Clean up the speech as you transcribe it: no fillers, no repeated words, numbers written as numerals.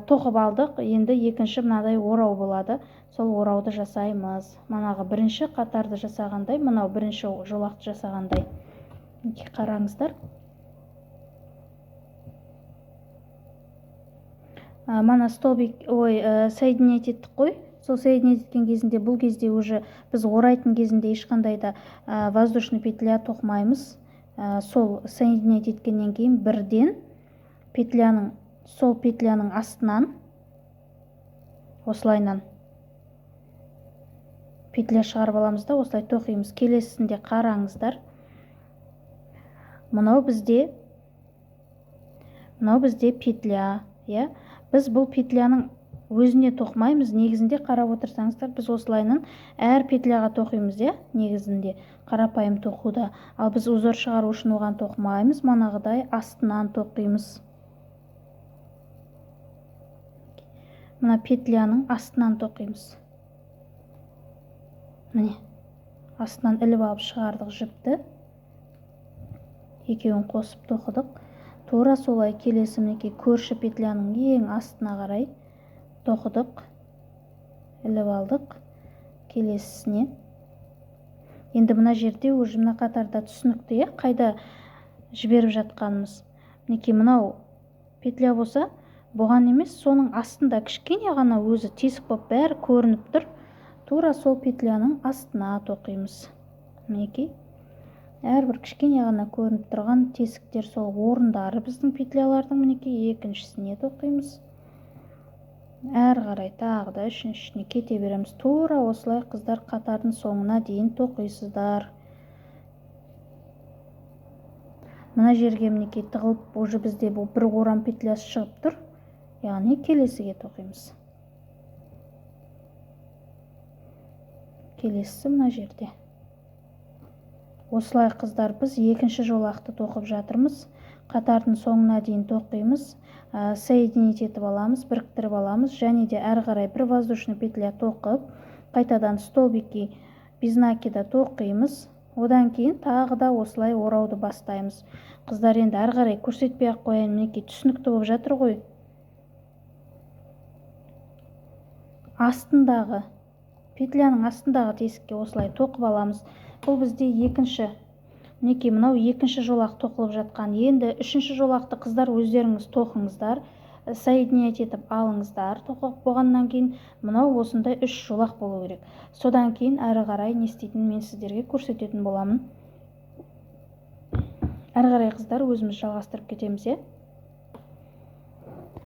тоқып алдық. Енді екінші мынадай орау болады. Сол орауды жасаймыз. Манағы бірінші қатарды жасағандай, мынау бірінші жолақты жасағандай. Қараңыздар. Мана столбик, соединять еттік қой. Сол соединять еткен кезінде, бұл кезде уже біз орайтын кезінде ешқандай да воздушный петля тоқымаймыз. Сол соединять еткеннен кейін бірден сол петляның астынан осылайнан петля шығарып аламыз да осылай тоқимыз. Келесісінде қараңыздар. Мынау бізде петля, Біз бұл петляның өзіне тоқымаймыз. Негізінде қарап отырсаңыздар, біз осылайнан әр петляға тоқимыз, негізінде қарапайым тоқуда. Ал біз узор шығару үшін оған тоқымаймыз, манағыдай астынан тоқимыз. Мына петляның астынан тоқимыз. Міне, астынан іліп алып шығардық жіпті. Екеуін қосып тоқыдық. Тура солай келесі мінекей көрші петляның ең астына қарай тоқыдық. Іліп алдық келесісіне. Енді мына жерде уже мына қатарда түсінікті, қайда жіберіп жатқанымыз. Мінекей мынау петля болса, бұған емес, соның астында кішкене ғана өзі тесік болып бәрі көрініп тұр. Тура сол петляның астына тоқимыз. Мінекей әрбір кішкене ғана көрініп тұрған тесіктер сол орындары біздің петлялардың. Мінекей екіншісіне тоқимыз. Әр қарай тағы да үшіншісіне кете береміз. Тура осылай қыздар қатардың соңына дейін тоқисыздар. Мына жерге мінекей тығылып, уже бізде бұл бір орам петлясы шығып тұр. Яғни келесіге тоқимыз. Келесісі мына жерде. Осылай қыздар біз екінші жолақты тоқып жатырмыз. Қатардың соңына дейін тоқимыз. Соединить етіп аламыз, біріктіріп аламыз. Және де әр қарай бір воздушный петля тоқып, қайтадан столбики безнакида тоқимыз. Одан кейін тағы да осылай орауды бастаймыз. Қыздар, енді әр қарай көрсетпей ақ қояйын, мінекей түсінікті болып жатыр ғой. Астындағы петляның астындағы тесікке осылай тоқып аламыз. Бұл бізде екінші. Мінекей мынау екінші жолақ тоқылып жатқан. Енді үшінші жолақты қыздар өздеріңіз тоқыңыздар, соединять етіп алыңыздар. Тоқып болғаннан кейін мынау осындай үш жолақ болу керек. Содан кейін әрі қарай не істейтінін мен сіздерге көрсететін боламын. Әрі қарай қыздар өзіміз жалғастырып кетеміз.